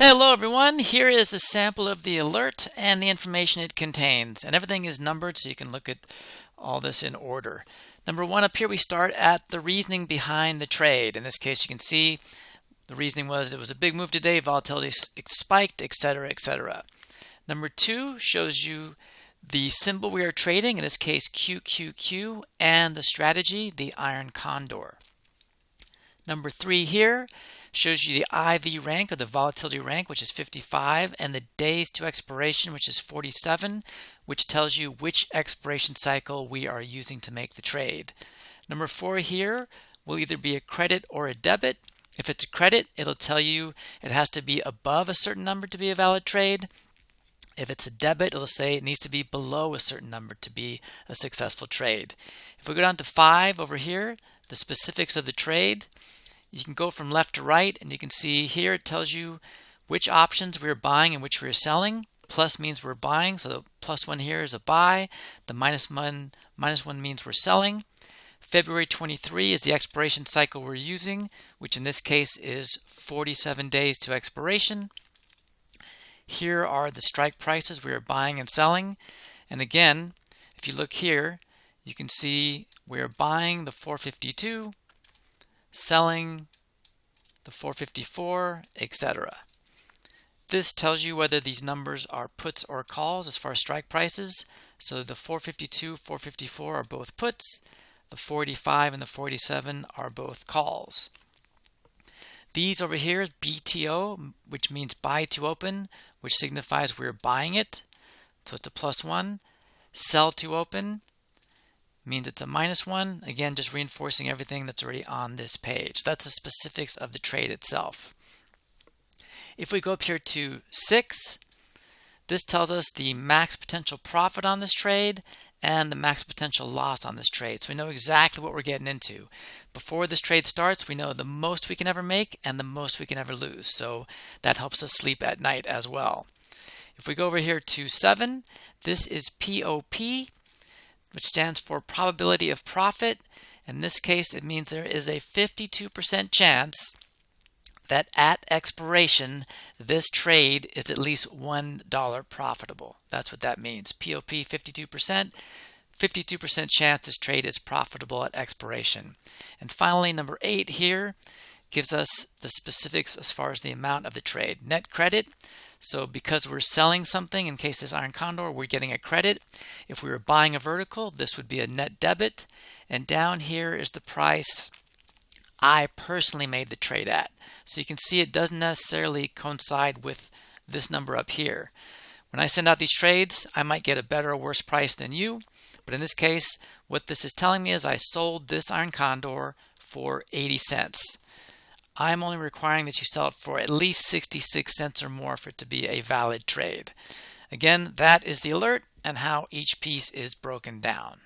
Hello everyone, here is a sample of the alert and the information it contains, and everything is numbered so you can look at all this in order. Number one, up here we start at the reasoning behind the trade. In this case you can see the reasoning was it was a big move today, volatility spiked, etc., etc. Number two shows you the symbol we are trading, in this case QQQ, and the strategy, the iron condor. Number three here shows you the IV rank, or the volatility rank, which is 55, and the days to expiration, which is 47, which tells you which expiration cycle we are using to make the trade. Number four here will either be a credit or a debit. If it's a credit, it'll tell you it has to be above a certain number to be a valid trade. If it's a debit, it'll say it needs to be below a certain number to be a successful trade. If we go down to 5 over here, the specifics of the trade, you can go from left to right, and you can see here it tells you which options we're buying and which we're selling. Plus means we're buying, so the +1 here is a buy. The -1 means we're selling. February 23 is the expiration cycle we're using, which in this case is 47 days to expiration. Here are the strike prices we are buying and selling. And again, if you look here, you can see we're buying the 452, selling the 454, etc. This tells you whether these numbers are puts or calls as far as strike prices. So the 452, 454 are both puts. The 485 and the 487 are both calls. These over here is BTO, which means buy to open, which signifies we're buying it. So it's a +1. Sell to open means it's a -1. Again, just reinforcing everything that's already on this page. That's the specifics of the trade itself. If we go up here to 6, this tells us the max potential profit on this trade and the max potential loss on this trade. So we know exactly what we're getting into. Before this trade starts, we know the most we can ever make and the most we can ever lose. So that helps us sleep at night as well. If we go over here to 7, this is POP, which stands for probability of profit. In this case, it means there is a 52% chance that at expiration, this trade is at least $1 profitable. That's what that means. POP 52%, 52% chance this trade is profitable at expiration. And finally, number 8 here gives us the specifics as far as the amount of the trade. Net credit. So because we're selling something, in case this iron condor, we're getting a credit. If we were buying a vertical, this would be a net debit. And down here is the price I personally made the trade at. So you can see it doesn't necessarily coincide with this number up here. When I send out these trades, I might get a better or worse price than you. But in this case, what this is telling me is I sold this iron condor for 80 cents. I'm only requiring that you sell it for at least 66 cents or more for it to be a valid trade. Again, that is the alert and how each piece is broken down.